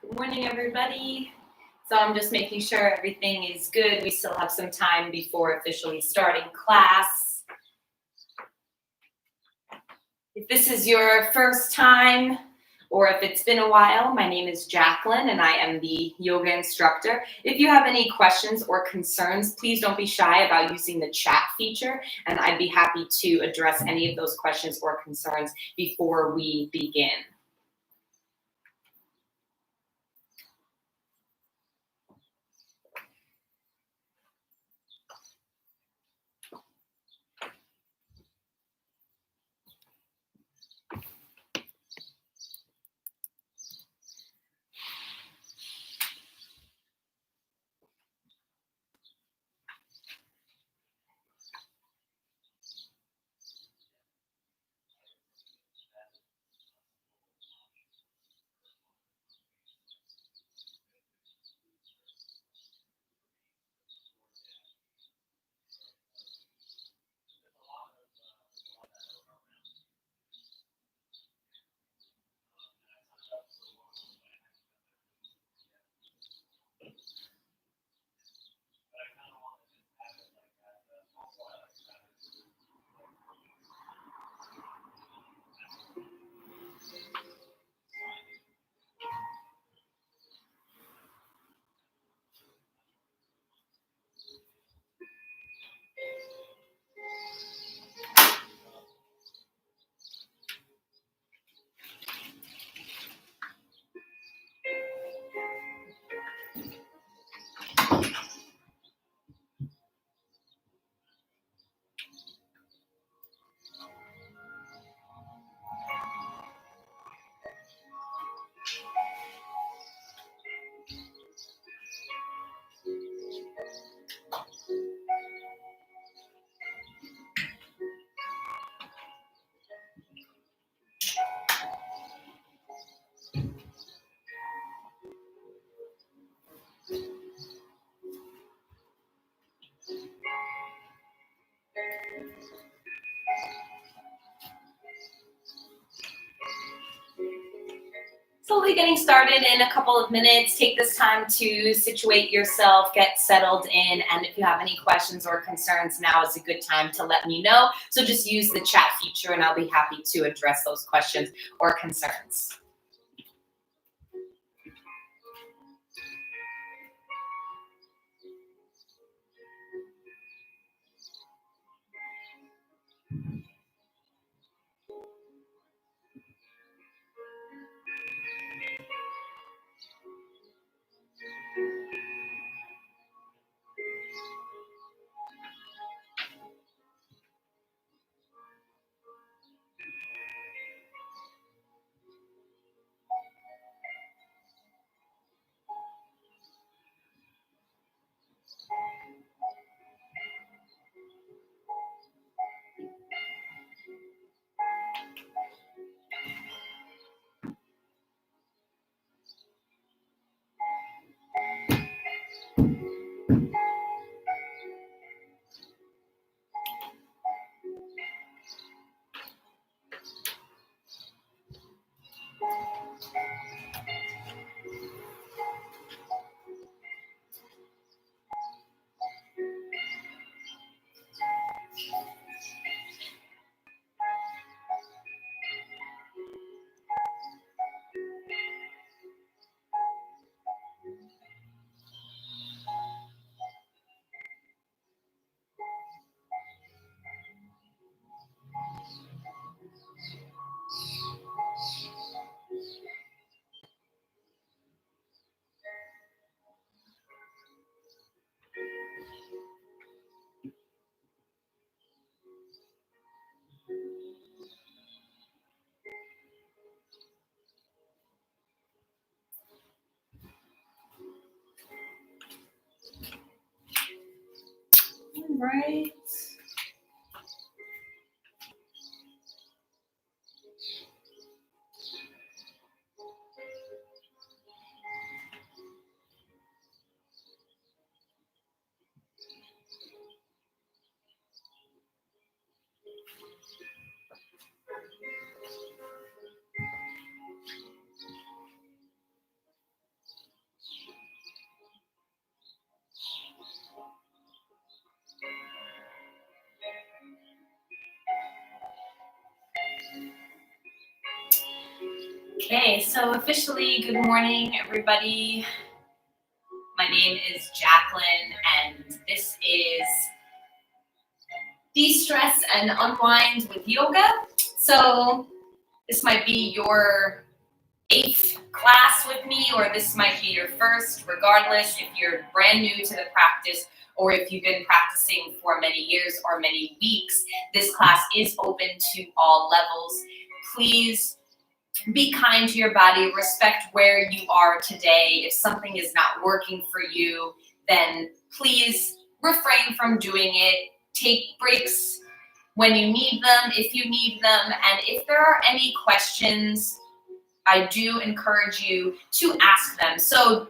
Good morning, everybody. So I'm just making sure everything is good. We still have some time before officially starting class. If this is your first time, or if it's been a while, my name is Jacqueline and I am the yoga instructor. If you have any questions or concerns, please don't be shy about using the chat feature, and I'd be happy to address any of those questions or concerns before we begin. So we'll be getting started in a couple of minutes. Take this time to situate yourself, get settled in, and if you have any questions or concerns, now is a good time to let me know. So just use the chat feature and I'll be happy to address those questions or concerns. All right. Okay, so officially, good morning, everybody. My name is Jacqueline, and this is De-Stress and Unwind with Yoga. So this might be your 8th class with me, or this might be your first, regardless if you're brand new to the practice or if you've been practicing for many years or many weeks. This class is open to all levels. Please be kind to your body, respect where you are today. If something is not working for you, then please refrain from doing it. Take breaks when you need them, if you need them, and if there are any questions, I do encourage you to ask them. So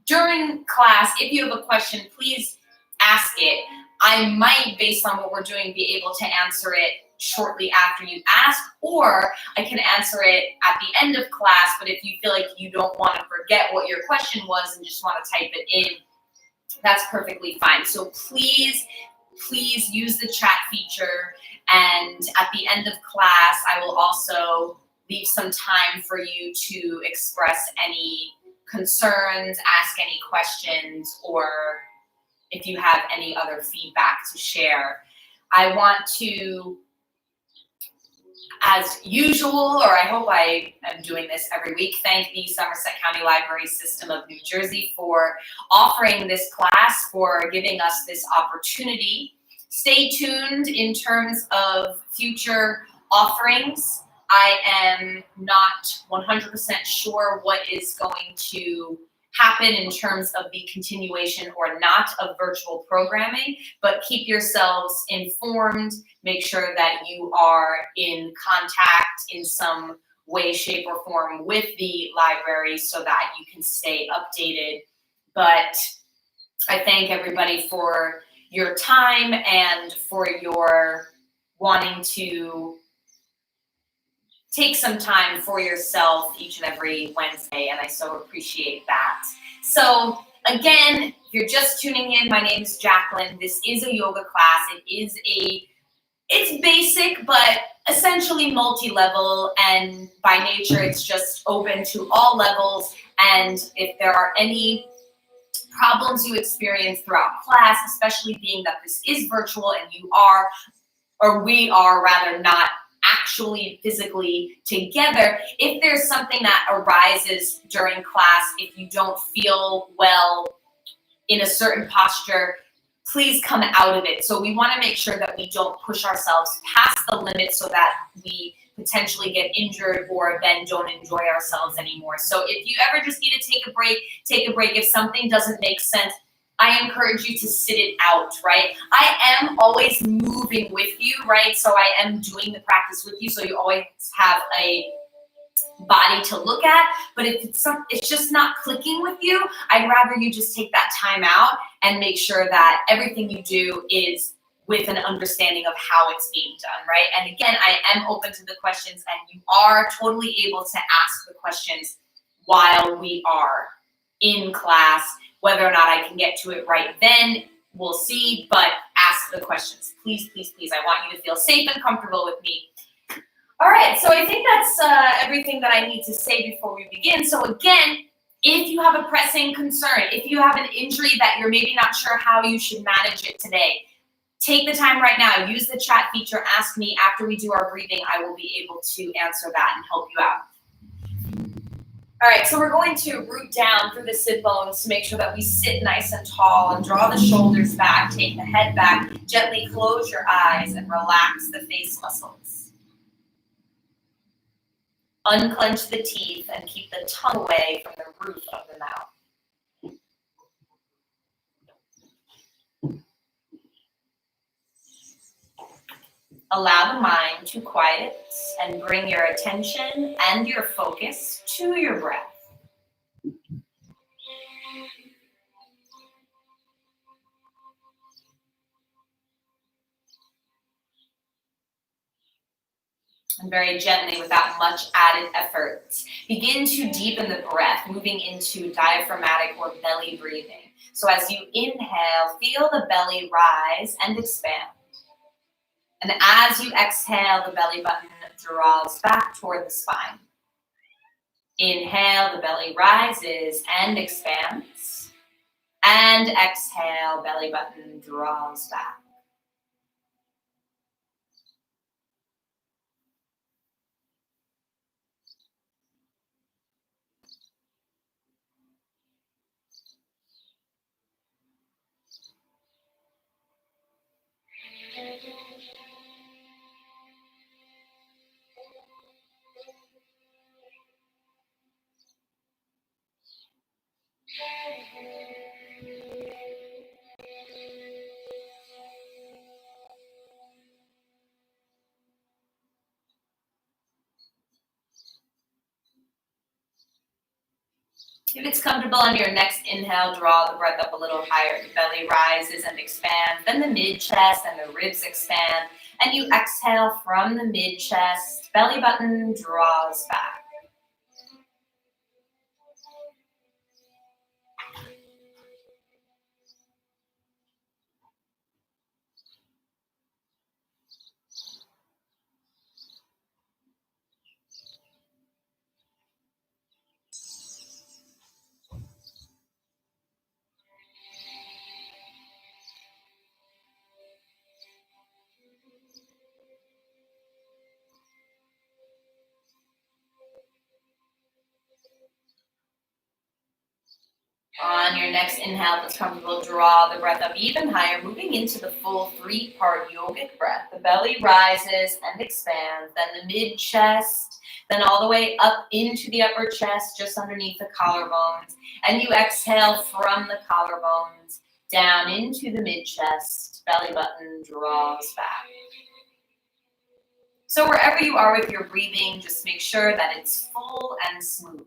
during class, if you have a question, please ask it. I might, based on what we're doing, be able to answer it shortly after you ask, or I can answer it at the end of class, but if you feel like you don't want to forget what your question was and just want to type it in, that's perfectly fine. So please use the chat feature, and at the end of class, I will also leave some time for you to express any concerns, ask any questions, or if you have any other feedback to share. I want to, as usual, or I hope I am doing this every week, thank the Somerset County Library System of New Jersey for offering this class, for giving us this opportunity. Stay tuned in terms of future offerings. I am not 100% sure what is going to happen in terms of the continuation or not of virtual programming, but keep yourselves informed. Make sure that you are in contact in some way, shape, or form with the library so that you can stay updated. But I thank everybody for your time and for your wanting to take some time for yourself each and every Wednesday, and I so appreciate that. So again, if you're just tuning in, my name is Jacqueline. This is a yoga class. It's basic, but essentially multi-level, and by nature, it's just open to all levels. And if there are any problems you experience throughout class, especially being that this is virtual and you are, or we are rather, not actually physically together, if there's something that arises during class, if you don't feel well in a certain posture, please come out of it. So we want to make sure that we don't push ourselves past the limit so that we potentially get injured or then don't enjoy ourselves anymore. So if you ever just need to take a break, take a break. If something doesn't make sense, I encourage you to sit it out, right? I am always moving with you, right? So I am doing the practice with you, so you always have a body to look at. But if it's just not clicking with you, I'd rather you just take that time out and make sure that everything you do is with an understanding of how it's being done, right? And again, I am open to the questions, and you are totally able to ask the questions while we are in class. Whether or not I can get to it right then, we'll see, but ask the questions. Please, please, please. I want you to feel safe and comfortable with me. All right, so I think that's everything that I need to say before we begin. So again, if you have a pressing concern, if you have an injury that you're maybe not sure how you should manage it today, take the time right now. Use the chat feature. Ask me. After we do our breathing, I will be able to answer that and help you out. All right, so we're going to root down through the sit bones to make sure that we sit nice and tall and draw the shoulders back, take the head back, gently close your eyes and relax the face muscles. Unclench the teeth and keep the tongue away from the roof of the mouth. Allow the mind to quiet and bring your attention and your focus to your breath. And very gently, without much added effort, begin to deepen the breath, moving into diaphragmatic or belly breathing. So as you inhale, feel the belly rise and expand. And as you exhale, the belly button draws back toward the spine. Inhale, the belly rises and expands. And exhale, belly button draws back. If it's comfortable on your next inhale, draw the breath up a little higher. The belly rises and expands. Then the mid-chest and the ribs expand. And you exhale from the mid-chest. Belly button draws back. On your next inhale, if it's comfortable, draw the breath up even higher, moving into the full three-part yogic breath. The belly rises and expands, then the mid-chest, then all the way up into the upper chest, just underneath the collarbones. And you exhale from the collarbones down into the mid-chest. Belly button draws back. So wherever you are with your breathing, just make sure that it's full and smooth.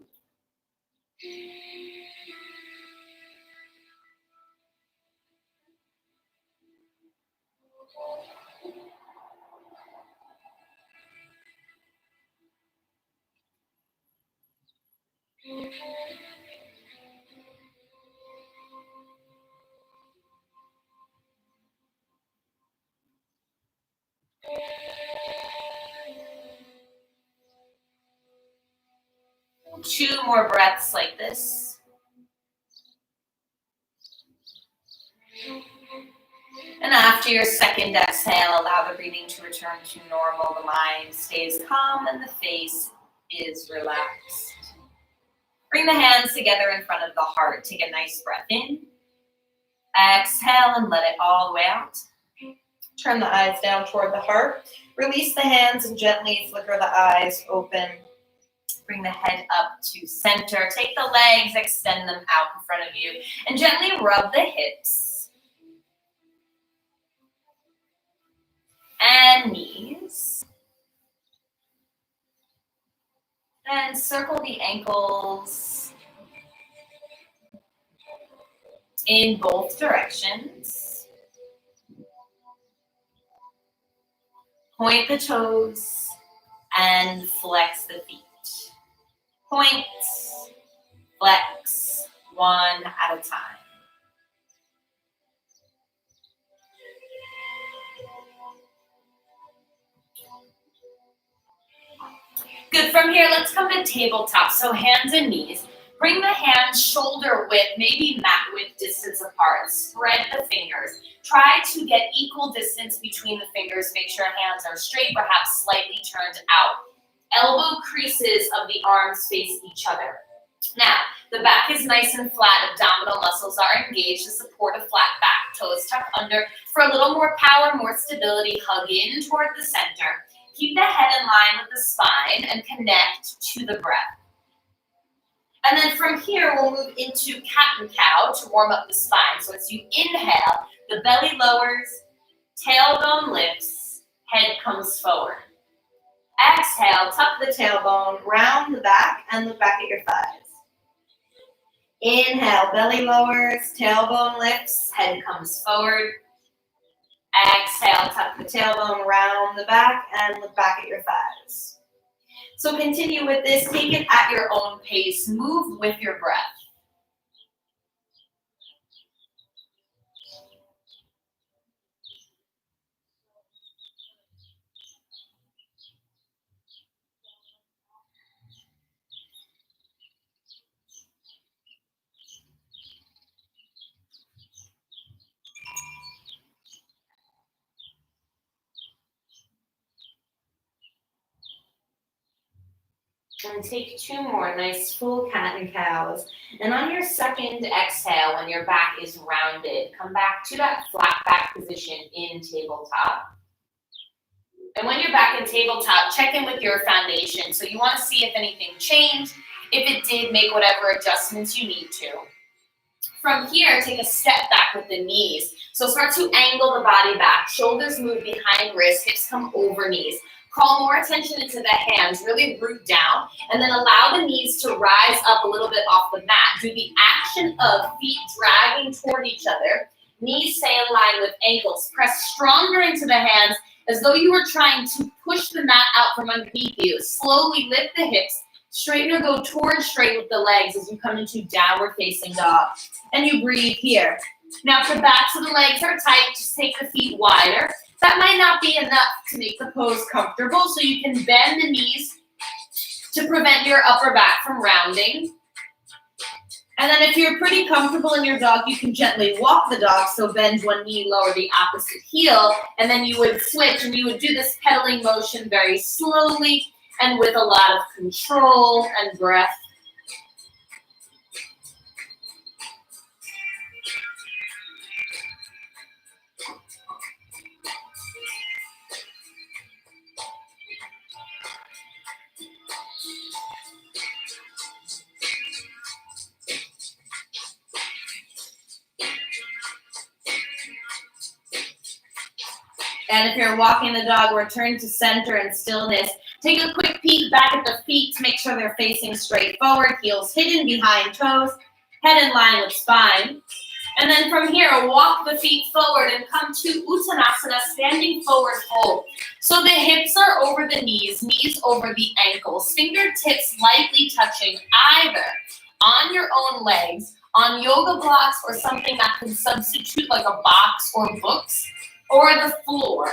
Two more breaths like this. And after your second exhale, allow the breathing to return to normal. The mind stays calm and the face is relaxed. Bring the hands together in front of the heart. Take a nice breath in. Exhale and let it all the way out. Turn the eyes down toward the heart. Release the hands and gently flicker the eyes open. Bring the head up to center. Take the legs, extend them out in front of you, and gently rub the hips and knees. And circle the ankles in both directions. Point the toes and flex the feet. Point, flex, one at a time. Good, from here, let's come to tabletop, so hands and knees. Bring the hands shoulder width, maybe mat width distance apart. Spread the fingers. Try to get equal distance between the fingers. Make sure hands are straight, perhaps slightly turned out. Elbow creases of the arms face each other. Now, the back is nice and flat. Abdominal muscles are engaged to support a flat back. Toes tuck under. For a little more power, more stability, hug in toward the center. Keep the head in line with the spine and connect to the breath. And then from here, we'll move into cat and cow to warm up the spine. So as you inhale, the belly lowers, tailbone lifts, head comes forward. Exhale, tuck the tailbone, round the back and look back at your thighs. Inhale, belly lowers, tailbone lifts, head comes forward. Exhale, tuck the tailbone, round the back and look back at your thighs. So continue with this, take it at your own pace, move with your breath. And take 2 more nice full cat and cows. And on your second exhale, when your back is rounded, come back to that flat back position in tabletop. And when you're back in tabletop, check in with your foundation. So you want to see if anything changed. If it did, make whatever adjustments you need to. From here, take a step back with the knees. So start to angle the body back. Shoulders move behind wrists, hips come over knees. Call more attention into the hands, really root down, and then allow the knees to rise up a little bit off the mat. Do the action of feet dragging toward each other. Knees stay in line with ankles. Press stronger into the hands as though you were trying to push the mat out from underneath you. Slowly lift the hips. Straighten or go towards straight with the legs as you come into downward facing dog. And you breathe here. Now if the backs of the legs are tight, just take the feet wider. That might not be enough to make the pose comfortable, so you can bend the knees to prevent your upper back from rounding. And then if you're pretty comfortable in your dog, you can gently walk the dog, so bend one knee, lower the opposite heel, and then you would switch and you would do this pedaling motion very slowly and with a lot of control and breath. And if you're walking the dog, return to center and stillness. Take a quick peek back at the feet to make sure they're facing straight forward, heels hidden behind toes, head in line with spine. And then from here, walk the feet forward and come to Uttanasana, standing forward fold. So the hips are over the knees over the ankles, fingertips lightly touching either on your own legs, on yoga blocks or something that can substitute like a box or books, or the floor.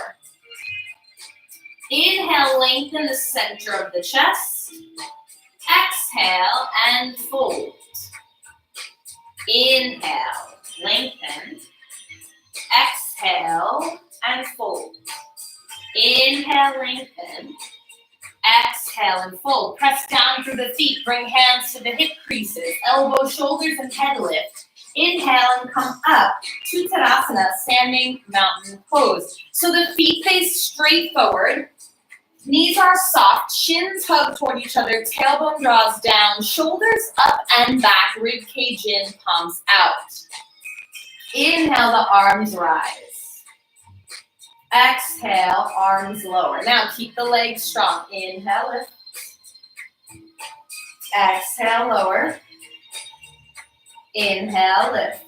Inhale, lengthen the center of the chest. Exhale and fold. Inhale, lengthen. Exhale and fold. Inhale, lengthen. Exhale and fold. Press down through the feet. Bring hands to the hip creases. Elbows, shoulders, and head lift. Inhale and come up to Tadasana, standing mountain pose. So the feet face straight forward. Knees are soft, shins hug toward each other, tailbone draws down, shoulders up and back, rib cage in, palms out. Inhale, the arms rise. Exhale, arms lower. Now keep the legs strong. Inhale, lift. Exhale, lower. Inhale, lift.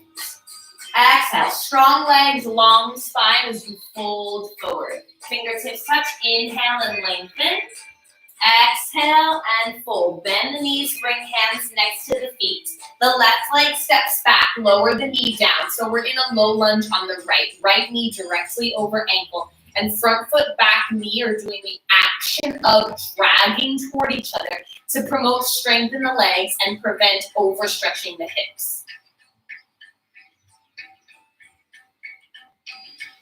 Exhale, strong legs, long spine as you fold forward. Fingertips touch, inhale and lengthen. Exhale and fold. Bend the knees, bring hands next to the feet. The left leg steps back, lower the knee down. So we're in a low lunge on the right. Right knee directly over ankle. And front foot, back knee are doing the action of dragging toward each other to promote strength in the legs and prevent overstretching the hips.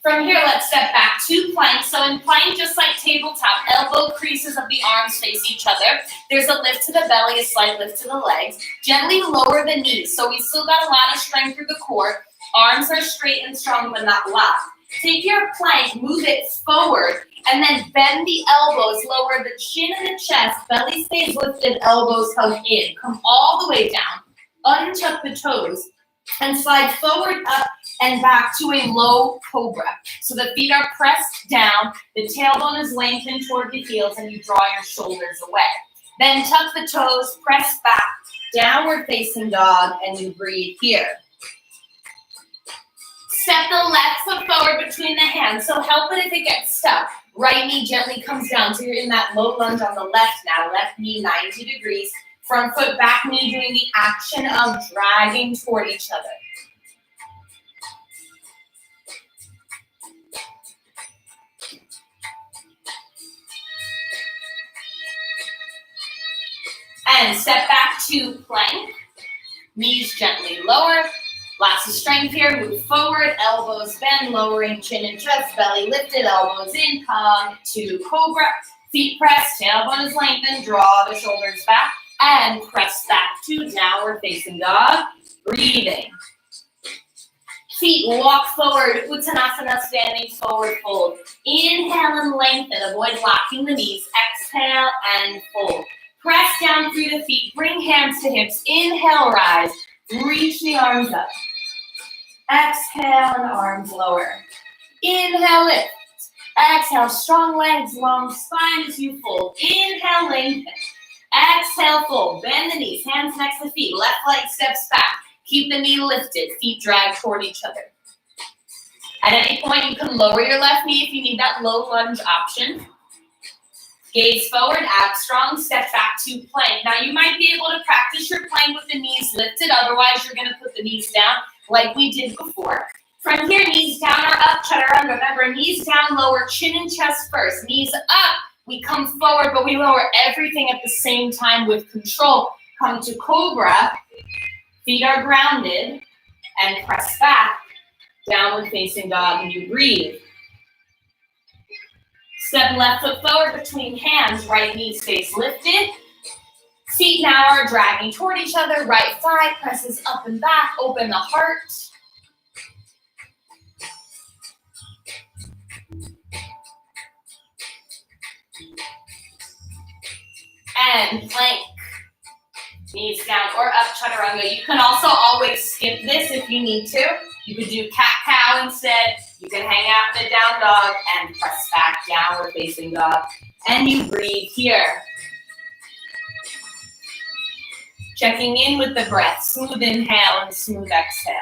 From here, let's step back to plank. So in plank, just like tabletop, elbow creases of the arms face each other. There's a lift to the belly, a slight lift to the legs. Gently lower the knees. So we still got a lot of strength through the core. Arms are straight and strong, but not locked. Take your plank, move it forward, and then bend the elbows, lower the chin and the chest, belly stays lifted, elbows hug in. Come all the way down, untuck the toes, and slide forward, up, and back to a low cobra. So the feet are pressed down, the tailbone is lengthened toward the heels, and you draw your shoulders away. Then tuck the toes, press back, downward facing dog, and you breathe here. Step the left foot forward between the hands, so help it if it gets stuck. Right knee gently comes down, so you're in that low lunge on the left now. Left knee 90 degrees. Front foot, back knee doing the action of dragging toward each other. And step back to plank. Knees gently lower. Lots of strength here. Move forward, elbows bend, lowering chin and chest, belly lifted, elbows in, come to cobra. Feet pressed, tailbone is lengthened, draw the shoulders back, and press back to downward facing dog. Breathing. Feet walk forward, Uttanasana, standing forward fold. Inhale and lengthen, avoid locking the knees. Exhale and fold. Press down through the feet, bring hands to hips. Inhale, rise, reach the arms up. Exhale and arms lower. Inhale, lift. Exhale, strong legs, long spine as you fold. Inhale, lengthen. Exhale, fold. Bend the knees, hands next to feet. Left leg steps back. Keep the knee lifted, feet drag toward each other. At any point, you can lower your left knee if you need that low lunge option. Gaze forward, abs strong, step back to plank. Now, you might be able to practice your plank with the knees lifted. Otherwise, you're going to put the knees down like we did before. From here, knees down or up, chaturanga. Remember, knees down, lower chin and chest first. Knees up, we come forward, but we lower everything at the same time with control. Come to cobra. Feet are grounded, and press back, downward facing dog, and you breathe. Step left foot forward between hands, right knee stays lifted. Feet now are dragging toward each other, right thigh presses up and back, open the heart. And plank. Knees down or up, chaturanga. You can also always skip this if you need to. You could do cat-cow instead. You can hang out in a down dog and press back, downward facing dog. And you breathe here. Checking in with the breath. Smooth inhale and smooth exhale.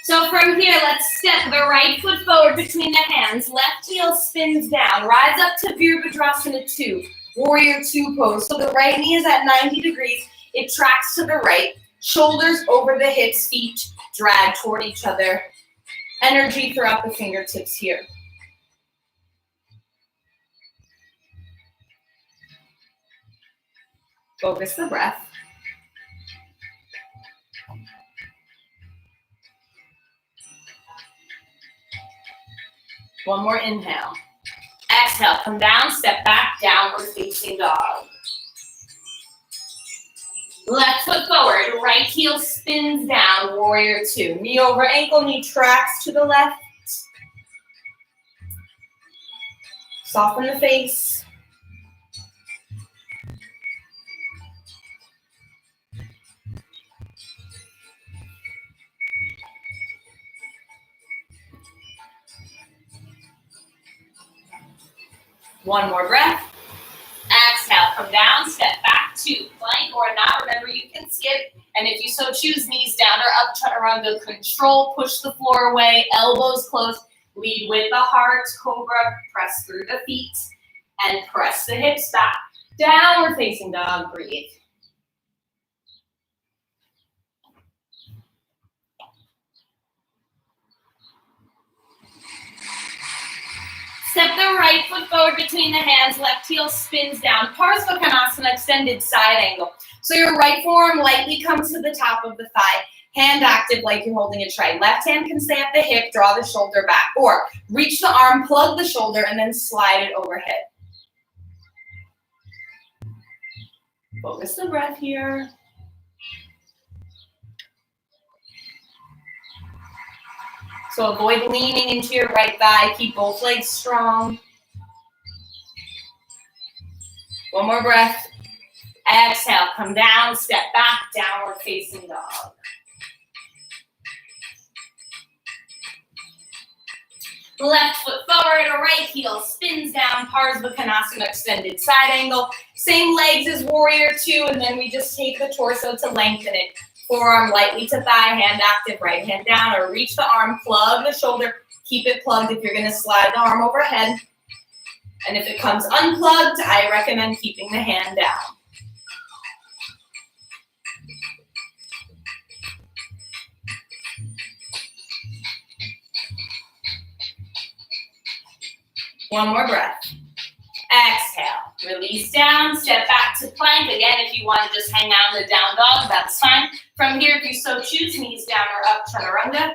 So from here, let's step the right foot forward between the hands. Left heel spins down. Rise up to Virabhadrasana 2. Warrior 2 pose. So the right knee is at 90 degrees. It tracks to the right. Shoulders over the hips, feet drag toward each other. Energy throughout the fingertips here. Focus the breath. One more inhale. Exhale, come down, step back, downward facing dog. Left foot forward, right heel spins down, warrior 2. Knee over ankle, knee tracks to the left. Soften the face. One more breath. Exhale, come down, step back to plank or not. Remember, you can skip. And if you so choose, knees down or up, chaturanga. Control, push the floor away, elbows close. Lead with the heart, cobra. Press through the feet and press the hips back. Downward facing dog, breathe. Step the right foot forward between the hands, left heel spins down. Parsvakonasana, extended side angle. So your right forearm lightly comes to the top of the thigh, hand active like you're holding a tray. Left hand can stay at the hip, draw the shoulder back. Or reach the arm, plug the shoulder, and then slide it overhead. Focus the breath here. So avoid leaning into your right thigh. Keep both legs strong. One more breath. Exhale, come down, step back, downward facing dog. Left foot forward, right heel spins down, Parsvakonasana, extended side angle. Same legs as warrior 2, and then we just take the torso to lengthen it. Forearm lightly to thigh, hand active, right hand down, or reach the arm, plug the shoulder, keep it plugged if you're gonna slide the arm overhead. And if it comes unplugged, I recommend keeping the hand down. One more breath. Exhale, release down, step back to plank. Again, if you want to just hang out in the down dog, that's fine. From here, if you so choose, knees down or up, chaturanga.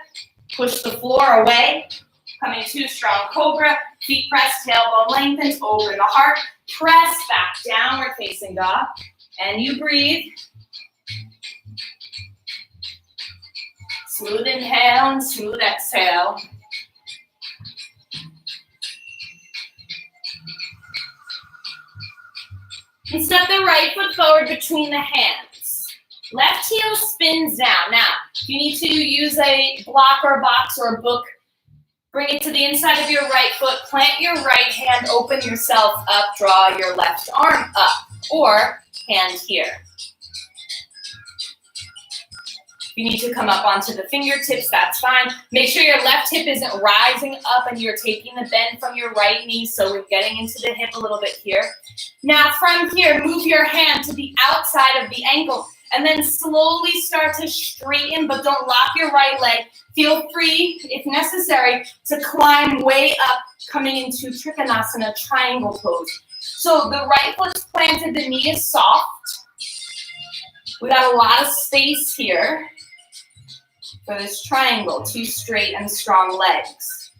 Push the floor away. Coming to strong cobra. Feet pressed, tailbone lengthens, open the heart, press back, downward facing dog, and you breathe. Smooth inhale and smooth exhale. And step the right foot forward between the hands. Left heel spins down. Now, if you need to use a block or a box or a book, bring it to the inside of your right foot, plant your right hand, open yourself up, draw your left arm up, or hand here. If you need to come up onto the fingertips, that's fine. Make sure your left hip isn't rising up and you're taking the bend from your right knee, so we're getting into the hip a little bit here. Now from here, move your hand to the outside of the ankle, and then slowly start to straighten, but don't lock your right leg. Feel free, if necessary, to climb way up, coming into Trikonasana, triangle pose. So the right foot's planted, the knee is soft. We got a lot of space here for this triangle, two straight and strong legs.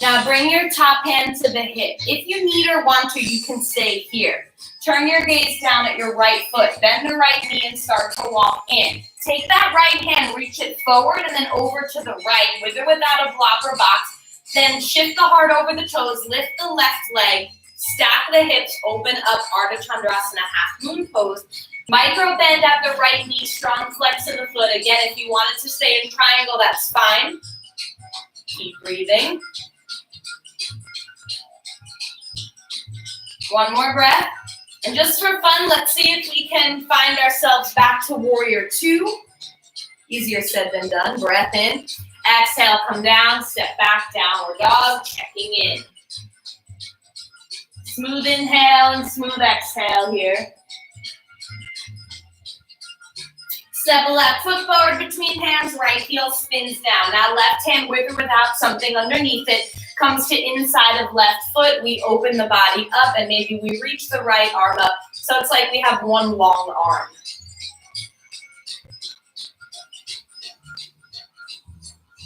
Now bring your top hand to the hip. If you need or want to, you can stay here. Turn your gaze down at your right foot. Bend the right knee and start to walk in. Take that right hand, reach it forward and then over to the right, with or without a block or box. Then shift the heart over the toes, lift the left leg, stack the hips, open up Ardha Chandrasana, half moon pose. Micro bend at the right knee, strong flex in the foot. Again, if you wanted to stay in triangle, that's fine. Keep breathing. One more breath. And just for fun, let's see if we can find ourselves back to warrior two. Easier said than done. Breath in. Exhale, come down, step back, downward dog, checking in. Smooth inhale and smooth exhale here. Step a left foot forward between hands, right heel spins down. Now left hand with or without something underneath it comes to inside of left foot. We open the body up and maybe we reach the right arm up. So it's like we have one long arm.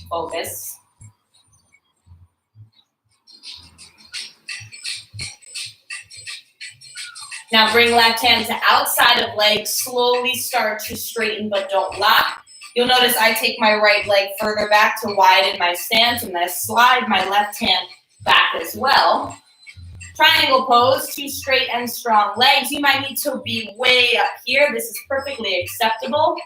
Focus. Now bring left hand to outside of leg, slowly start to straighten but don't lock. You'll notice I take my right leg further back to widen my stance and then I slide my left hand back as well. Triangle pose, two straight and strong legs. You might need to be way up here. This is perfectly acceptable.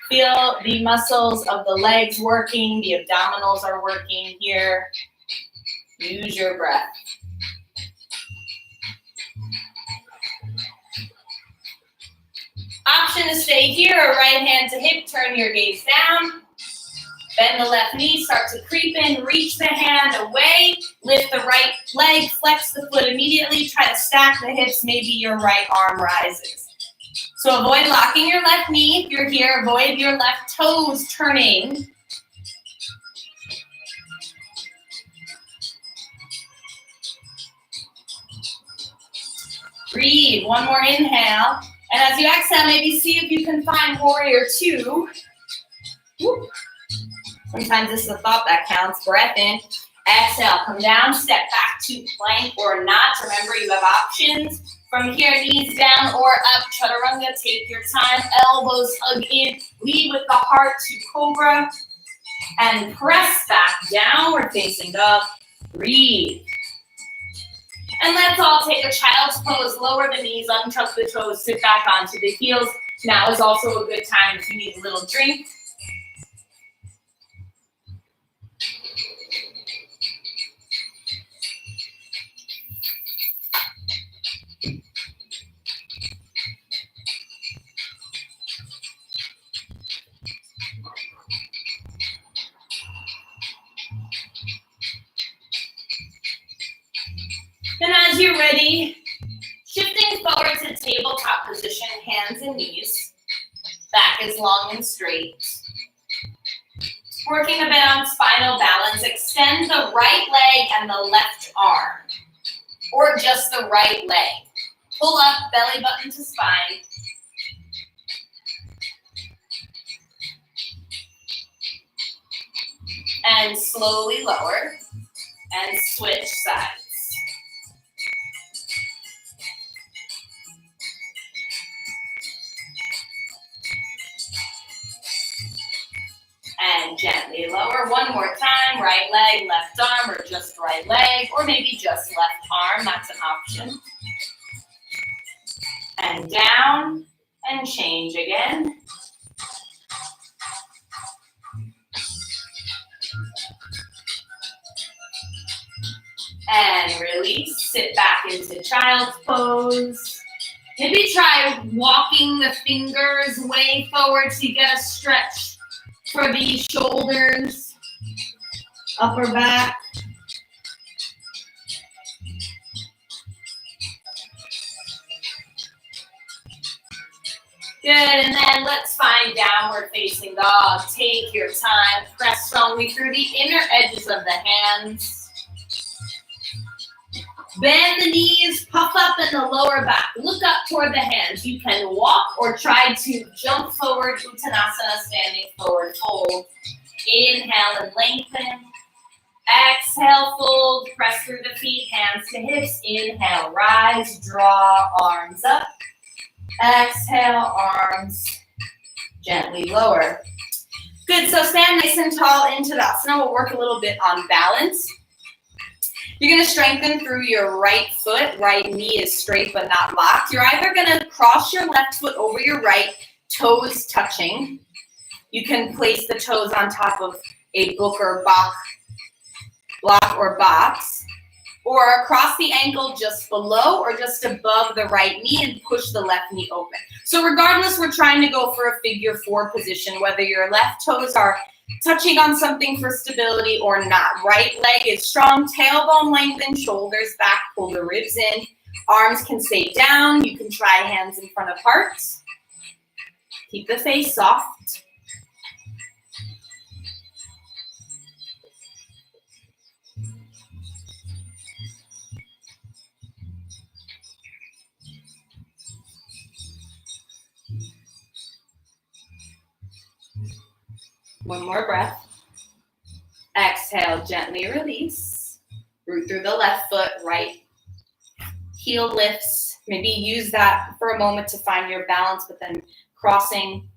Feel the muscles of the legs working, the abdominals are working here. Use your breath. Option to stay here, right hand to hip, turn your gaze down. Bend the left knee, start to creep in, reach the hand away, lift the right leg, flex the foot immediately, try to stack the hips, maybe your right arm rises. So avoid locking your left knee if you're here, avoid your left toes turning. Breathe, one more inhale. And as you exhale, maybe see if you can find warrior two. Woo. Sometimes this is a thought that counts. Breath in, exhale, come down, step back to plank or not. Remember, you have options. From here, knees down or up, chaturanga, take your time, elbows hug in, lead with the heart to cobra, and press back, downward facing dog, breathe. And let's all take a child's pose, lower the knees, untuck the toes, sit back onto the heels. Now is also a good time if you need a little drink. Then as you're ready, shifting forward to tabletop position, hands and knees. Back is long and straight. Working a bit on spinal balance, extend the right leg and the left arm, or just the right leg. Pull up, belly button to spine. And slowly lower, and switch sides. And gently lower. One more time, right leg, left arm, or just right leg, or maybe just left arm, that's an option. And down, and change again. And release, sit back into child's pose. Maybe try walking the fingers way forward so you get a stretch for the shoulders, upper back. Good, and then let's find downward facing dog. Take your time, press strongly through the inner edges of the hands. Bend the knees, puff up in the lower back. Look up toward the hands. You can walk or try to jump forward, Uttanasana, standing forward fold. Inhale and lengthen. Exhale, fold, press through the feet, hands to hips. Inhale, rise, draw arms up. Exhale, arms gently lower. Good, so stand nice and tall into Tadasana. We'll work a little bit on balance. You're gonna strengthen through your right foot. Right knee is straight but not locked. You're either gonna cross your left foot over your right, toes touching. You can place the toes on top of a book or block or box, or cross the ankle just below or just above the right knee and push the left knee open. So regardless, we're trying to go for a figure four position, whether your left toes are touching on something for stability or not. Right leg is strong, tailbone lengthen, shoulders back, pull the ribs in. Arms can stay down. You can try hands in front of heart. Keep the face soft. One more breath. Exhale, gently release. Root through the left foot, right heel lifts. Maybe use that for a moment to find your balance, but then crossing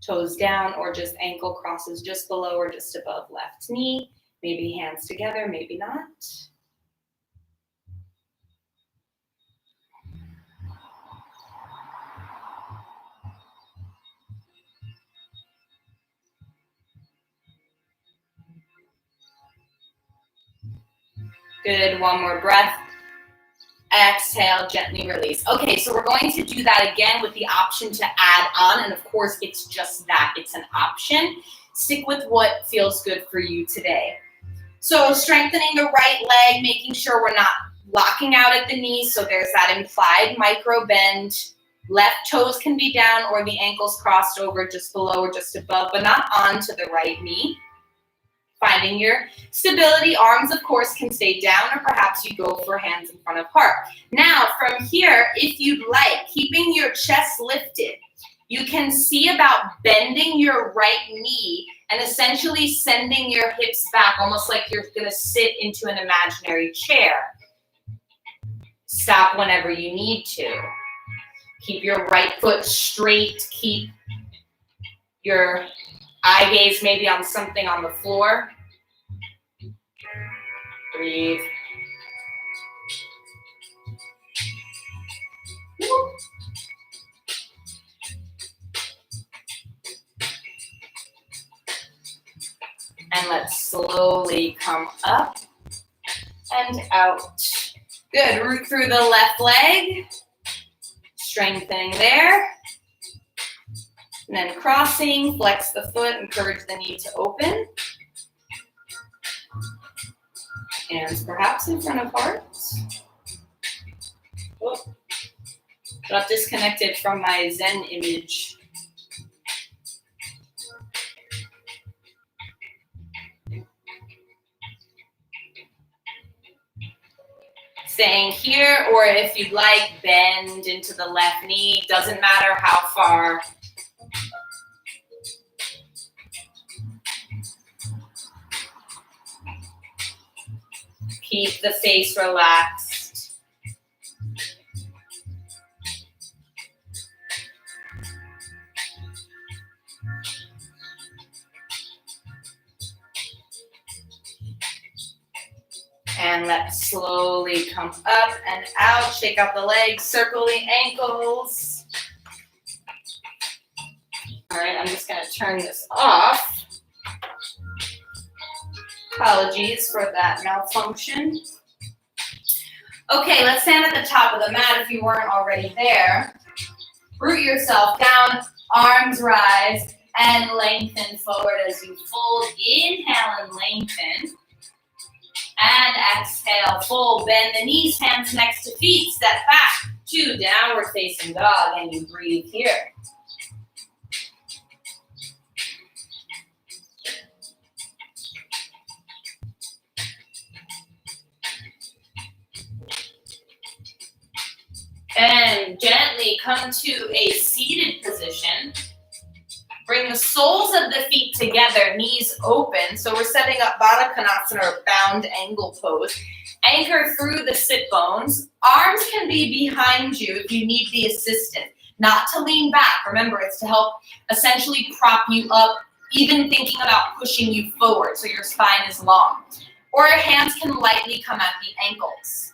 toes down or just ankle crosses just below or just above left knee. Maybe hands together, maybe not. Good, one more breath. Exhale, gently release. Okay, so we're going to do that again with the option to add on, and of course, it's just that, it's an option. Stick with what feels good for you today. So strengthening the right leg, making sure we're not locking out at the knees, so there's that implied micro bend. Left toes can be down or the ankles crossed over just below or just above, but not onto the right knee. Finding your stability, arms of course can stay down, or perhaps you go for hands in front of heart. Now from here, if you'd like, keeping your chest lifted, you can see about bending your right knee and essentially sending your hips back, almost like you're gonna sit into an imaginary chair. Stop whenever you need to. Keep your right foot straight, keep your eye gaze maybe on something on the floor. Breathe. And let's slowly come up and out. Good, root through the left leg. Strengthening there. And then crossing, flex the foot, encourage the knee to open. Hands perhaps in front of heart. Oh, got disconnected from my Zen image. Staying here, or if you'd like, bend into the left knee. Doesn't matter how far. Keep the face relaxed. And let's slowly come up and out. Shake out the legs, circle the ankles. All right, I'm just gonna turn this off. Apologies for that malfunction. Okay, let's stand at the top of the mat if you weren't already there. Root yourself down, arms rise, and lengthen forward as you fold. Inhale and lengthen. And exhale, fold, bend the knees, hands next to feet, step back to downward facing dog, and you breathe here. And gently come to a seated position. Bring the soles of the feet together, knees open. So we're setting up Baddha Konasana, or bound angle pose. Anchor through the sit bones. Arms can be behind you if you need the assistance. Not to lean back. Remember, it's to help essentially prop you up, even thinking about pushing you forward so your spine is long. Or your hands can lightly come at the ankles.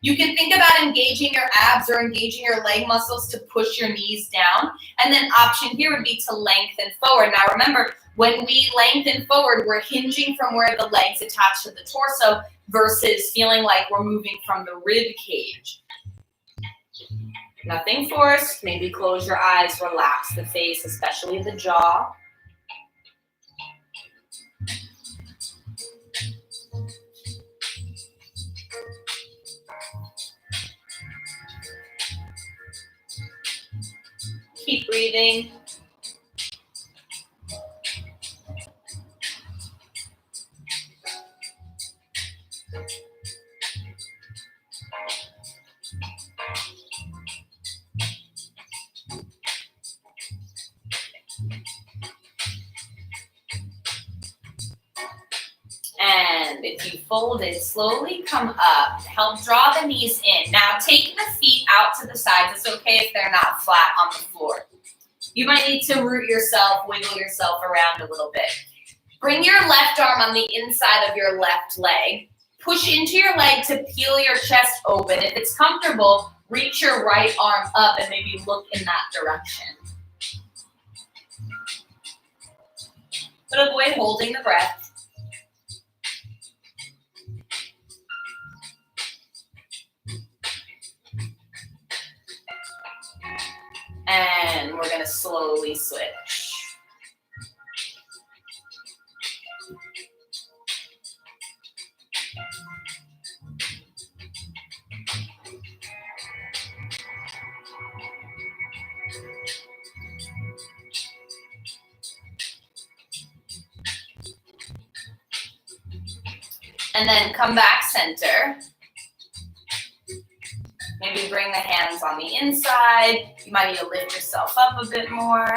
You can think about engaging your abs or engaging your leg muscles to push your knees down. And then option here would be to lengthen forward. Now remember, when we lengthen forward, we're hinging from where the legs attach to the torso versus feeling like we're moving from the rib cage. Nothing forced. Maybe close your eyes, relax the face, especially the jaw. Keep breathing. And if you fold it, slowly come up. Help draw the knees in. Now take the feet out to the sides. It's okay if they're not flat on the floor. You might need to root yourself, wiggle yourself around a little bit. Bring your left arm on the inside of your left leg. Push into your leg to peel your chest open. If it's comfortable, reach your right arm up and maybe look in that direction. But avoid holding the breath. And we're going to slowly switch. And then come back center. Maybe bring the hands on the inside. You might need to lift yourself up a bit more.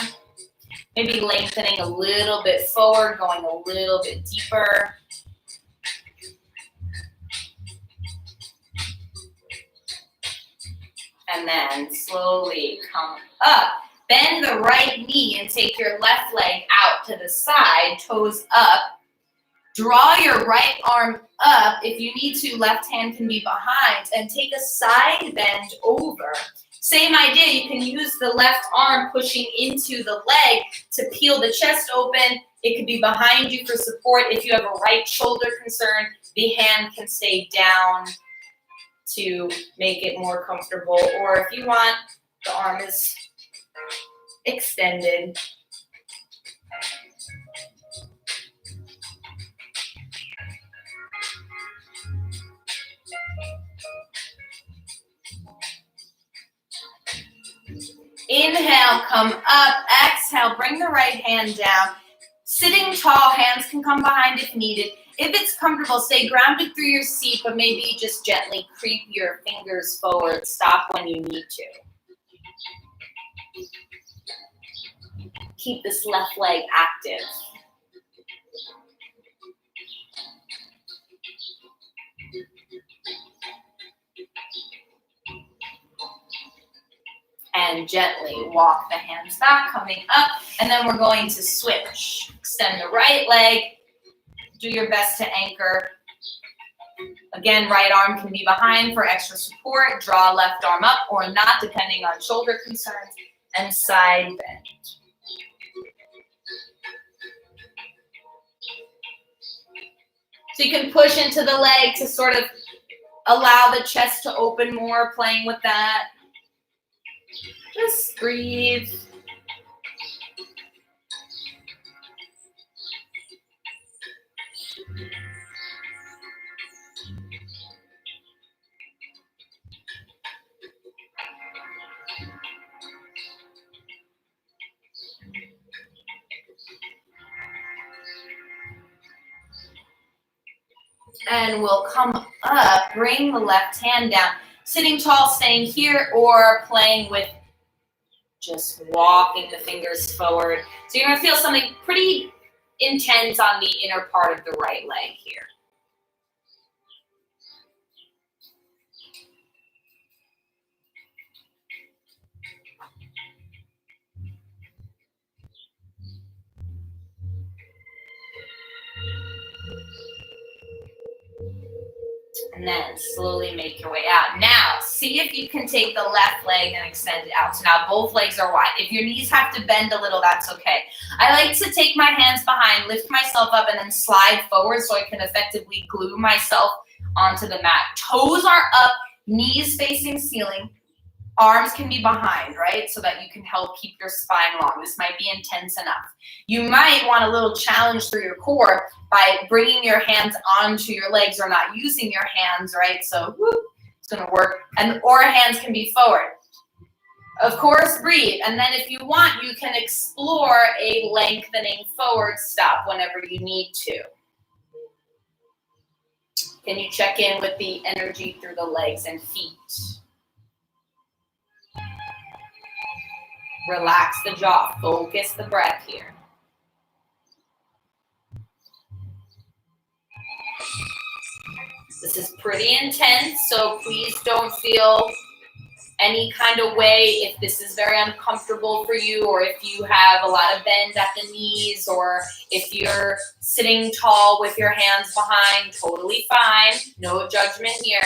Maybe lengthening a little bit forward, going a little bit deeper. And then slowly come up. Bend the right knee and take your left leg out to the side, toes up. Draw your right arm up. If you need to, left hand can be behind, and take a side bend over. Same idea, you can use the left arm pushing into the leg to peel the chest open. It could be behind you for support. If you have a right shoulder concern, the hand can stay down to make it more comfortable. Or if you want, the arm is extended. Inhale, come up. Exhale, bring the right hand down. Sitting tall, hands can come behind if needed. If it's comfortable, stay grounded through your seat, but maybe just gently creep your fingers forward. Stop when you need to. Keep this left leg active. And gently walk the hands back, coming up, and then we're going to switch. Extend the right leg. Do your best to anchor. Again, right arm can be behind for extra support. Draw left arm up or not, depending on shoulder concerns. And side bend. So you can push into the leg to sort of allow the chest to open more, playing with that. Just breathe. And we'll come up, bring the left hand down. Sitting tall, staying here, or playing with just walking the fingers forward. So you're gonna feel something pretty intense on the inner part of the right leg here. And then slowly make your way out. Now, see if you can take the left leg and extend it out. So now both legs are wide. If your knees have to bend a little, that's okay. I like to take my hands behind, lift myself up, and then slide forward so I can effectively glue myself onto the mat. Toes are up, knees facing ceiling. Arms can be behind, right? So that you can help keep your spine long. This might be intense enough. You might want a little challenge through your core by bringing your hands onto your legs or not using your hands, right? So whoop, it's gonna work. Or hands can be forward. Of course, breathe. And then if you want, you can explore a lengthening forward stop whenever you need to. Can you check in with the energy through the legs and feet? Relax the jaw, focus the breath here. This is pretty intense, so please don't feel any kind of way if this is very uncomfortable for you, or if you have a lot of bend at the knees, or if you're sitting tall with your hands behind, totally fine. No judgment here.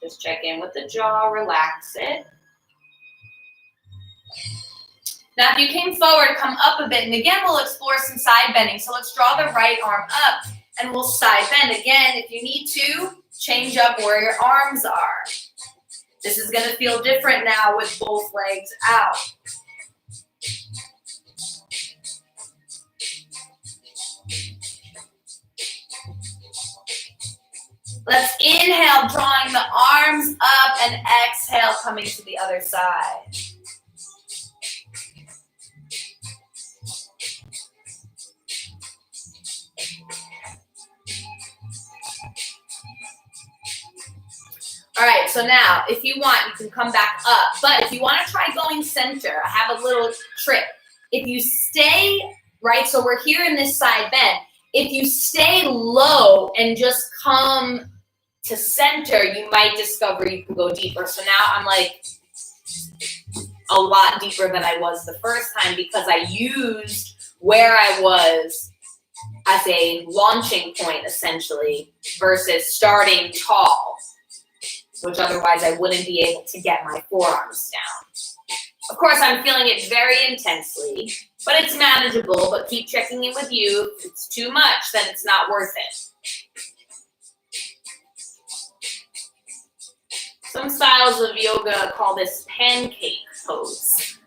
Just check in with the jaw, relax it. Now, if you came forward, come up a bit, and again, we'll explore some side bending. So let's draw the right arm up, and we'll side bend. Again, if you need to, change up where your arms are. This is gonna feel different now with both legs out. Let's inhale, drawing the arms up, and exhale, coming to the other side. All right, so now, if you want, you can come back up. But if you want to try going center, I have a little trick. If you stay, right, so we're here in this side bend. If you stay low and just come to center, you might discover you can go deeper. So now I'm like a lot deeper than I was the first time because I used where I was as a launching point, essentially, versus starting tall, which otherwise I wouldn't be able to get my forearms down. Of course, I'm feeling it very intensely, but it's manageable. But keep checking in with you. If it's too much, then it's not worth it. Some styles of yoga call this pancake pose.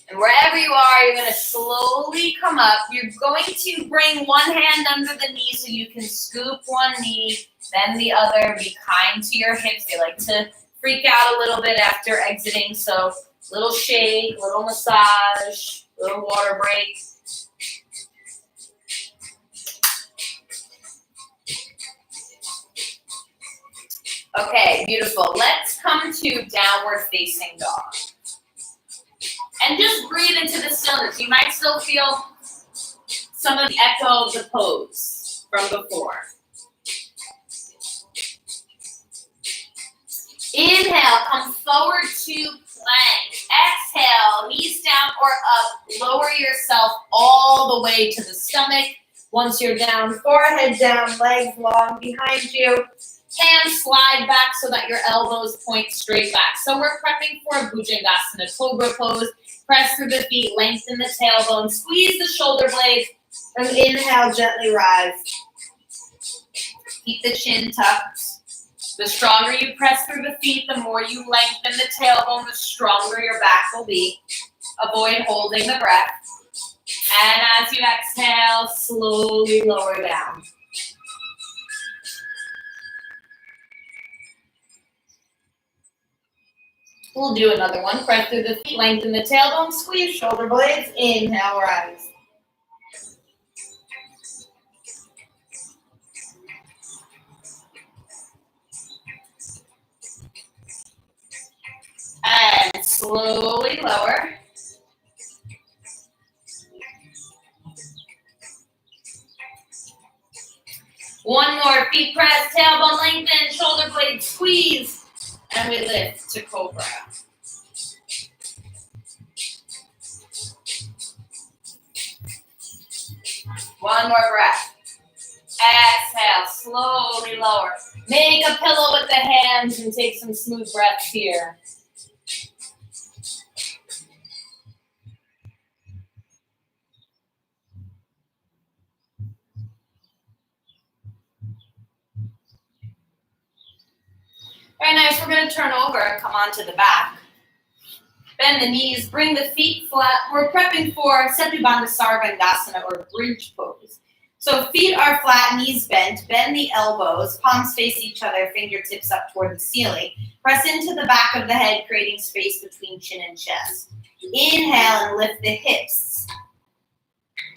And wherever you are, you're going to slowly come up. You're going to bring one hand under the knee so you can scoop one knee, then the other. Be kind to your hips. They like to freak out a little bit after exiting, so little shake, little massage, little water break. Okay, beautiful. Let's come to downward facing dog. And just breathe into the stillness. You might still feel some of the echo of the pose from before. Inhale, come forward to plank. Exhale, knees down or up. Lower yourself all the way to the stomach. Once you're down, forehead down, legs long behind you. Hands slide back so that your elbows point straight back. So we're prepping for a Bhujangasana, cobra pose. Press through the feet, lengthen the tailbone, squeeze the shoulder blades, and inhale, gently rise. Keep the chin tucked. The stronger you press through the feet, the more you lengthen the tailbone, the stronger your back will be. Avoid holding the breath. And as you exhale, slowly lower down. We'll do another one. Press through the feet, lengthen the tailbone, squeeze shoulder blades. Inhale, rise. And slowly lower. One more. Feet press, tailbone lengthen, shoulder blades squeeze. And we lift to cobra. One more breath. Exhale, slowly lower. Make a pillow with the hands and take some smooth breaths here. Very nice. We're going to turn over and come onto the back. Bend the knees, bring the feet flat. We're prepping for Setu Sarvangasana or bridge pose. So feet are flat, knees bent. Bend the elbows, palms face each other, fingertips up toward the ceiling. Press into the back of the head, creating space between chin and chest. Inhale and lift the hips.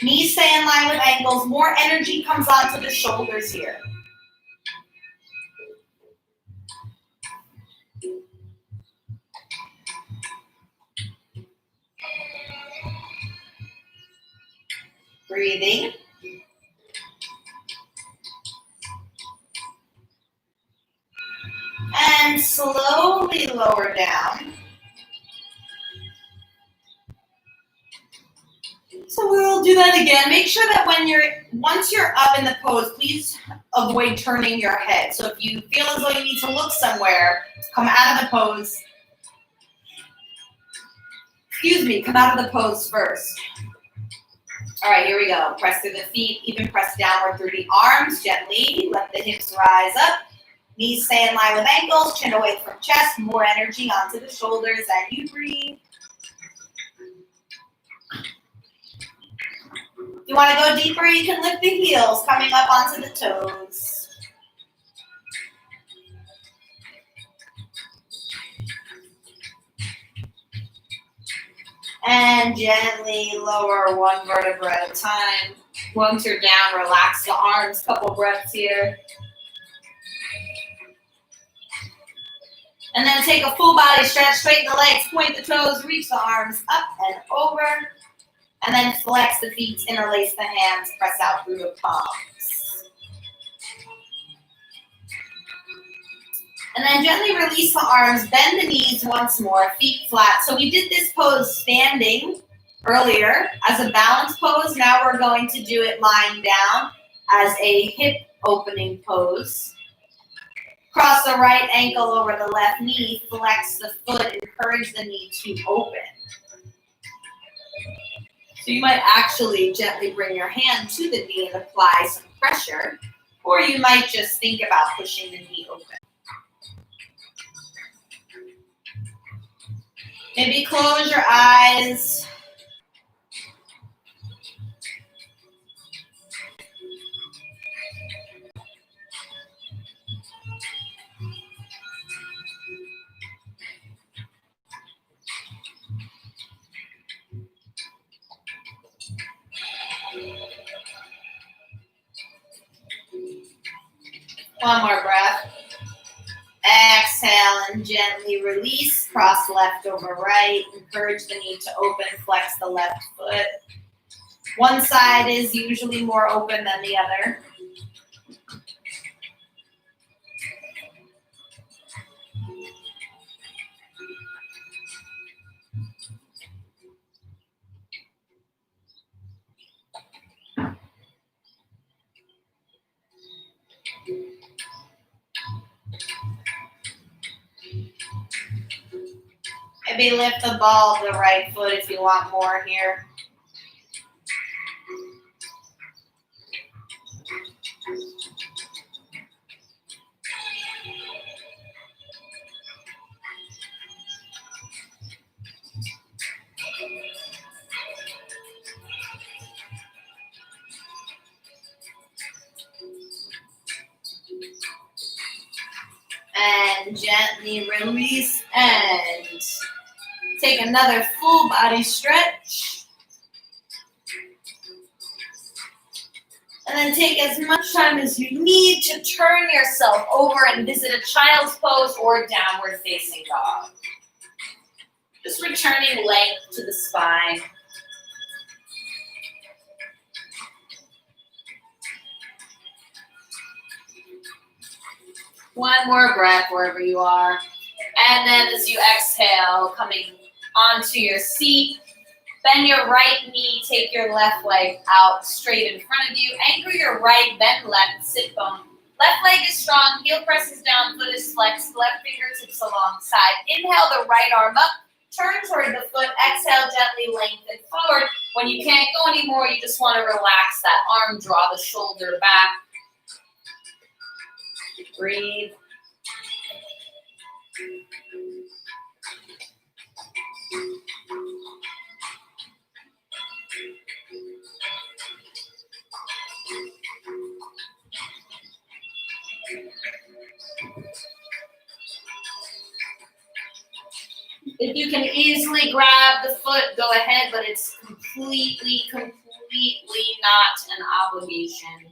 Knees stay in line with ankles. More energy comes onto the shoulders here. Breathing. And slowly lower down. So we'll do that again. Make sure that once you're up in the pose, please avoid turning your head. So if you feel as though you need to look somewhere, come out of the pose. Come out of the pose first. All right, here we go. Press through the feet, even press downward through the arms gently. Let the hips rise up. Knees stay in line with ankles, chin away from chest. More energy onto the shoulders as you breathe. If you want to go deeper, you can lift the heels, coming up onto the toes. And gently lower one vertebra at a time. Once you're down, relax the arms. Couple breaths here. And then take a full body stretch, straighten the legs, point the toes, reach the arms up and over. And then flex the feet, interlace the hands, press out through the palms. And then gently release the arms, bend the knees once more, feet flat. So we did this pose standing earlier as a balance pose. Now we're going to do it lying down as a hip opening pose. Cross the right ankle over the left knee, flex the foot, encourage the knee to open. So you might actually gently bring your hand to the knee and apply some pressure, or you might just think about pushing the knee open. Maybe close your eyes. One more breath. Exhale and gently release. Cross left over right. Encourage the knee to open. Flex the left foot. One side is usually more open than the other. Maybe lift the ball of the right foot if you want more here. And gently release and take another full body stretch. And then take as much time as you need to turn yourself over and visit a child's pose or downward facing dog. Just returning length to the spine. One more breath wherever you are. And then as you exhale, coming onto your seat, bend your right knee, take your left leg out straight in front of you. Anchor your right, bend left, sit bone. Left leg is strong, heel presses down, foot is flexed, left fingertips alongside. Inhale the right arm up, turn toward the foot, exhale gently, lengthen forward. When you can't go anymore, you just want to relax that arm, draw the shoulder back. Breathe. If you can easily grab the foot, go ahead, but it's completely not an obligation.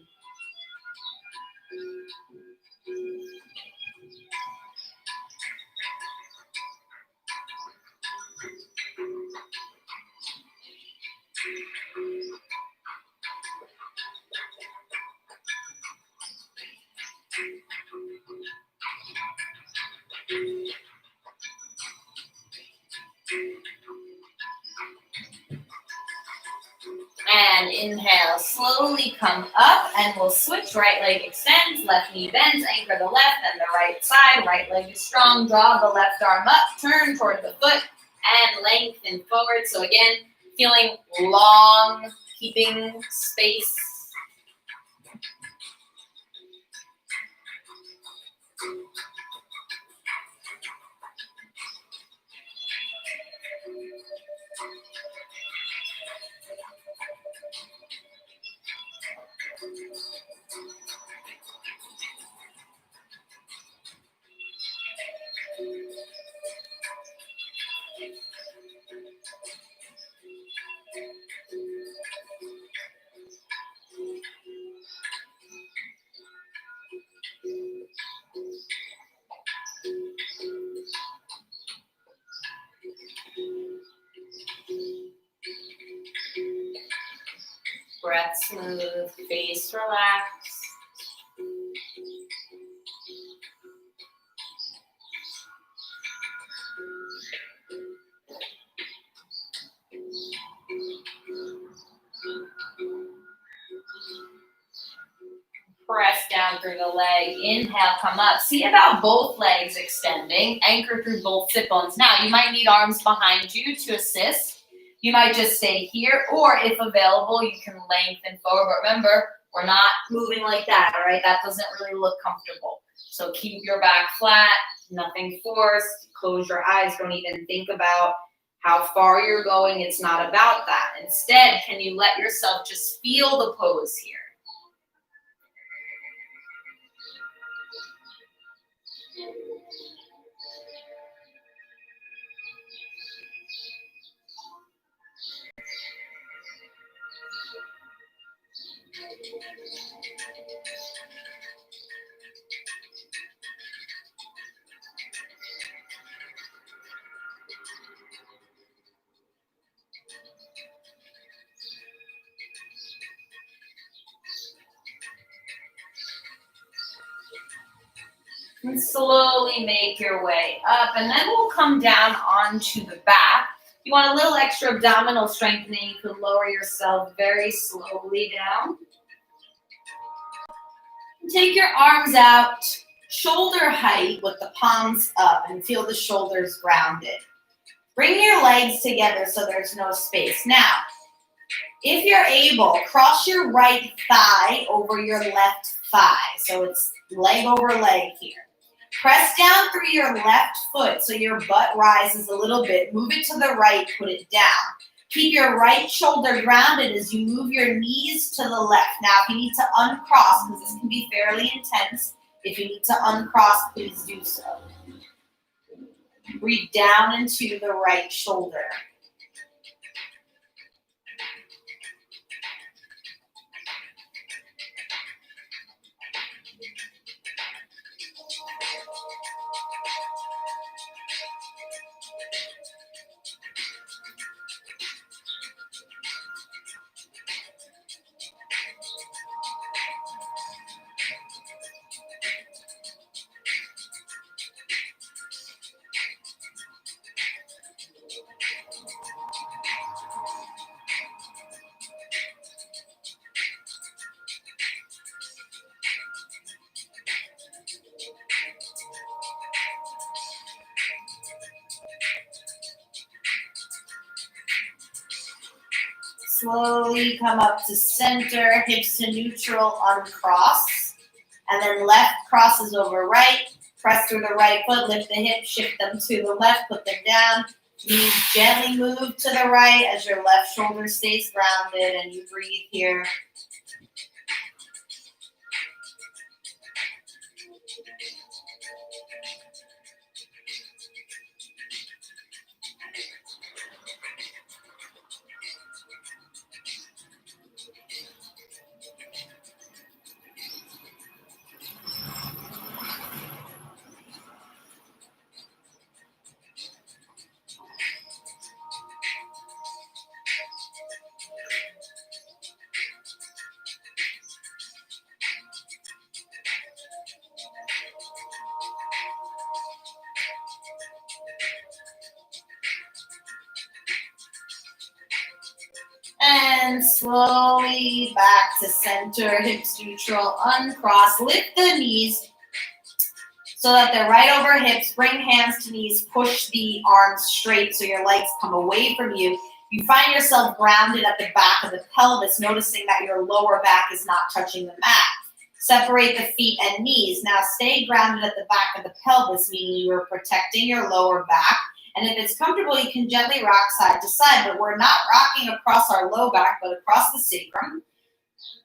And inhale, slowly come up, and we'll switch. Right leg extends, left knee bends, anchor the left and the right side. Right leg is strong, draw the left arm up, turn toward the foot, and lengthen forward. So again, feeling long, keeping space. Breath smooth, face relaxed. Press down through the leg. Inhale, come up. See about both legs extending. Anchor through both sit bones. Now, you might need arms behind you to assist. You might just stay here, or if available, you can lengthen forward. But remember, we're not moving like that, all right? That doesn't really look comfortable. So keep your back flat, nothing forced. Close your eyes. Don't even think about how far you're going. It's not about that. Instead, can you let yourself just feel the pose here? And slowly make your way up, and then we'll come down onto the back. If you want a little extra abdominal strengthening, you can lower yourself very slowly down. Take your arms out, shoulder height with the palms up, and feel the shoulders grounded. Bring your legs together so there's no space. Now, if you're able, cross your right thigh over your left thigh. So it's leg over leg here. Press down through your left foot so your butt rises a little bit. Move it to the right, put it down. Keep your right shoulder grounded as you move your knees to the left. Now, if you need to uncross, because this can be fairly intense, if you need to uncross, please do so. Breathe down into the right shoulder. Slowly come up to center, hips to neutral, uncross. And then left crosses over right. Press through the right foot, lift the hips, shift them to the left, put them down. Knees gently move to the right as your left shoulder stays grounded and you breathe here. And slowly back to center, hips neutral, uncross. Lift the knees so that they're right over hips. Bring hands to knees, push the arms straight so your legs come away from you. You find yourself grounded at the back of the pelvis, noticing that your lower back is not touching the mat. Separate the feet and knees. Now stay grounded at the back of the pelvis, meaning you are protecting your lower back. And if it's comfortable, you can gently rock side to side, but we're not rocking across our low back, but across the sacrum,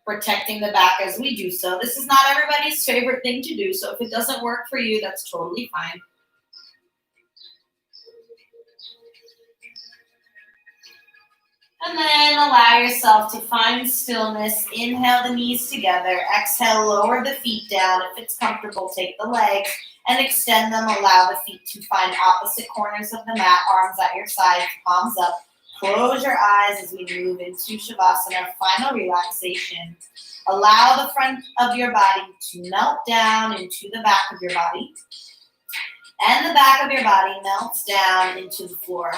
protecting the back as we do so. This is not everybody's favorite thing to do, so if it doesn't work for you, that's totally fine. And then allow yourself to find stillness. Inhale the knees together. Exhale, lower the feet down. If it's comfortable, take the legs and extend them. Allow the feet to find opposite corners of the mat, arms at your sides, palms up. Close your eyes as we move into Shavasana, final relaxation. Allow the front of your body to melt down into the back of your body. And the back of your body melts down into the floor.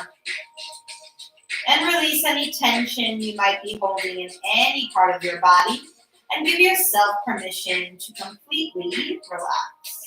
And release any tension you might be holding in any part of your body. And give yourself permission to completely relax.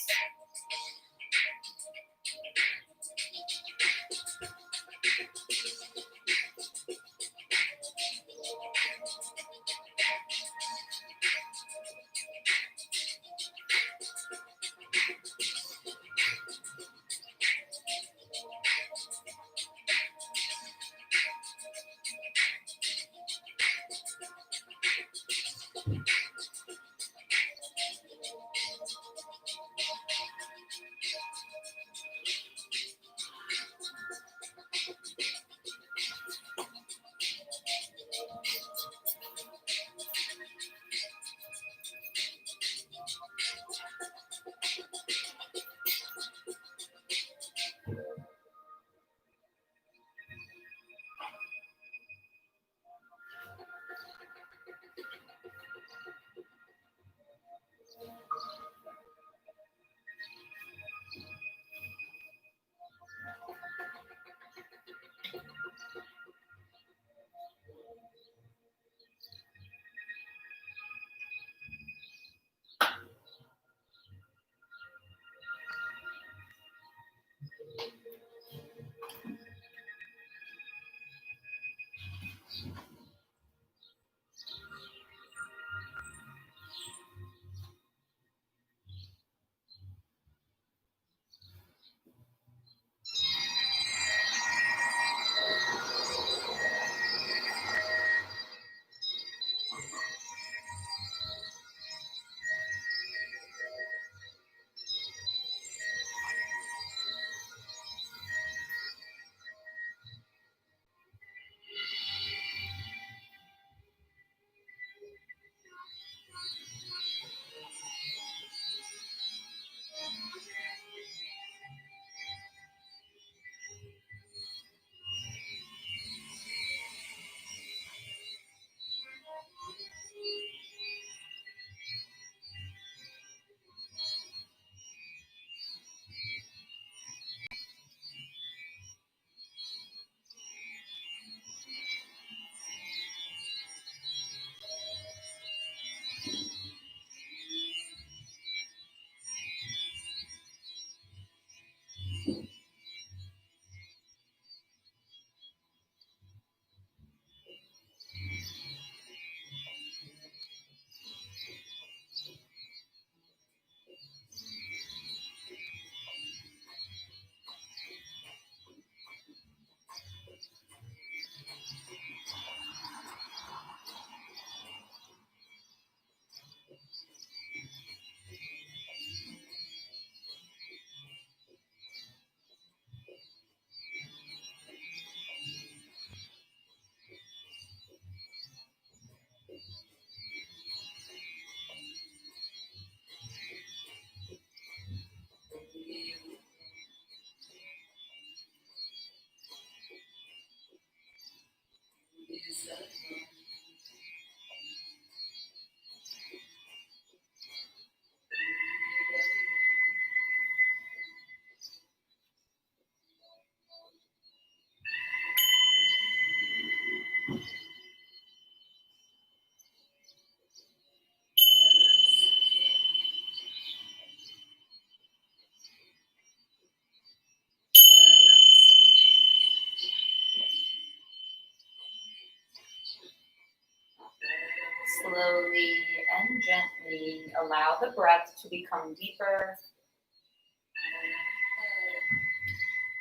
Slowly and gently allow the breath to become deeper.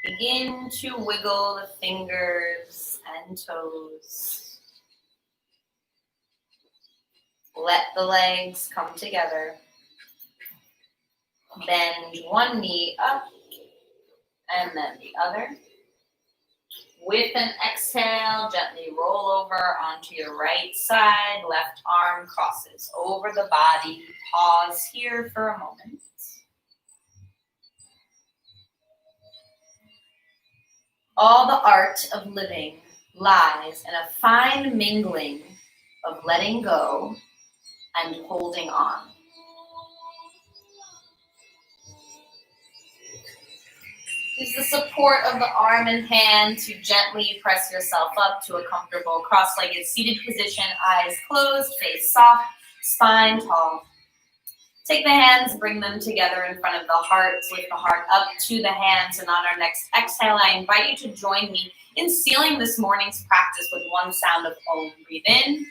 Begin to wiggle the fingers and toes. Let the legs come together. Bend one knee up and then the other. With an exhale, gently roll over onto your right side. Left arm crosses over the body. Pause here for a moment. All the art of living lies in a fine mingling of letting go and holding on. Use the support of the arm and hand to gently press yourself up to a comfortable cross-legged seated position, eyes closed, face soft, spine tall. Take the hands, bring them together in front of the heart, lift the heart up to the hands, and on our next exhale, I invite you to join me in sealing this morning's practice with one sound of Om. Breathe in.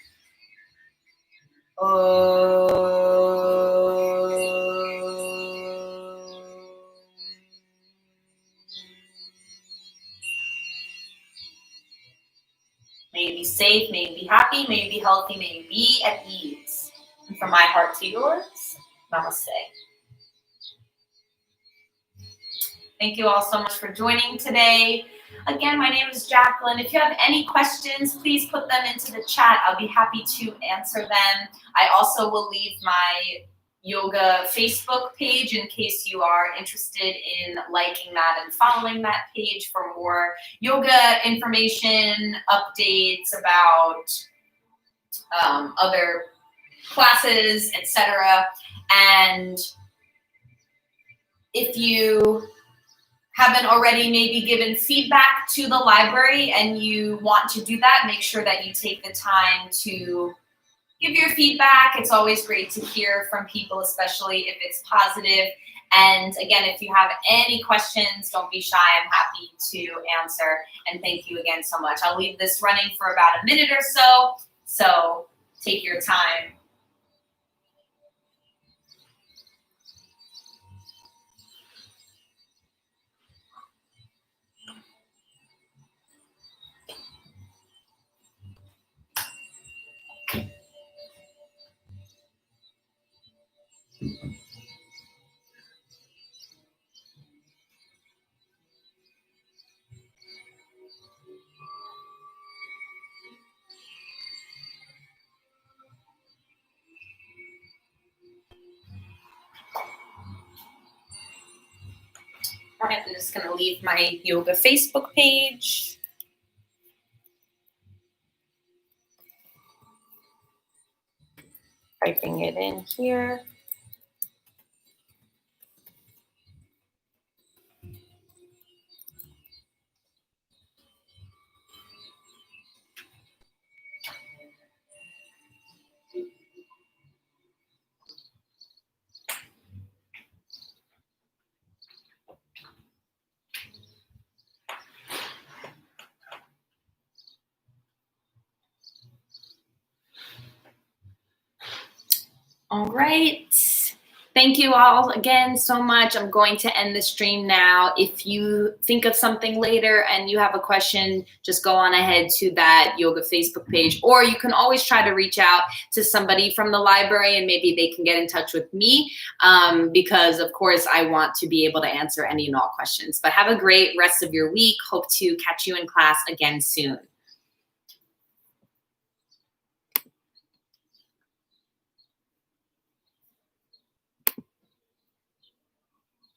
May you be safe, may you be happy, may you be healthy, may you be at ease. And from my heart to yours, namaste. Thank you all so much for joining today. Again, my name is Jacqueline. If you have any questions, please put them into the chat. I'll be happy to answer them. I also will leave my yoga Facebook page in case you are interested in liking that and following that page for more yoga information, updates about other classes, etc. And if you haven't already maybe given feedback to the library and you want to do that, make sure that you take the time to give your feedback. It's always great to hear from people, especially if it's positive. And again, if you have any questions, don't be shy. I'm happy to answer. And thank you again so much. I'll leave this running for about a minute or so. So take your time. All right, I'm just going to leave my yoga Facebook page. Typing it in here. All right. Thank you all again so much. I'm going to end the stream now. If you think of something later and you have a question, just go on ahead to that yoga Facebook page, or you can always try to reach out to somebody from the library and maybe they can get in touch with me because of course I want to be able to answer any and all questions. But have a great rest of your week. Hope to catch you in class again soon.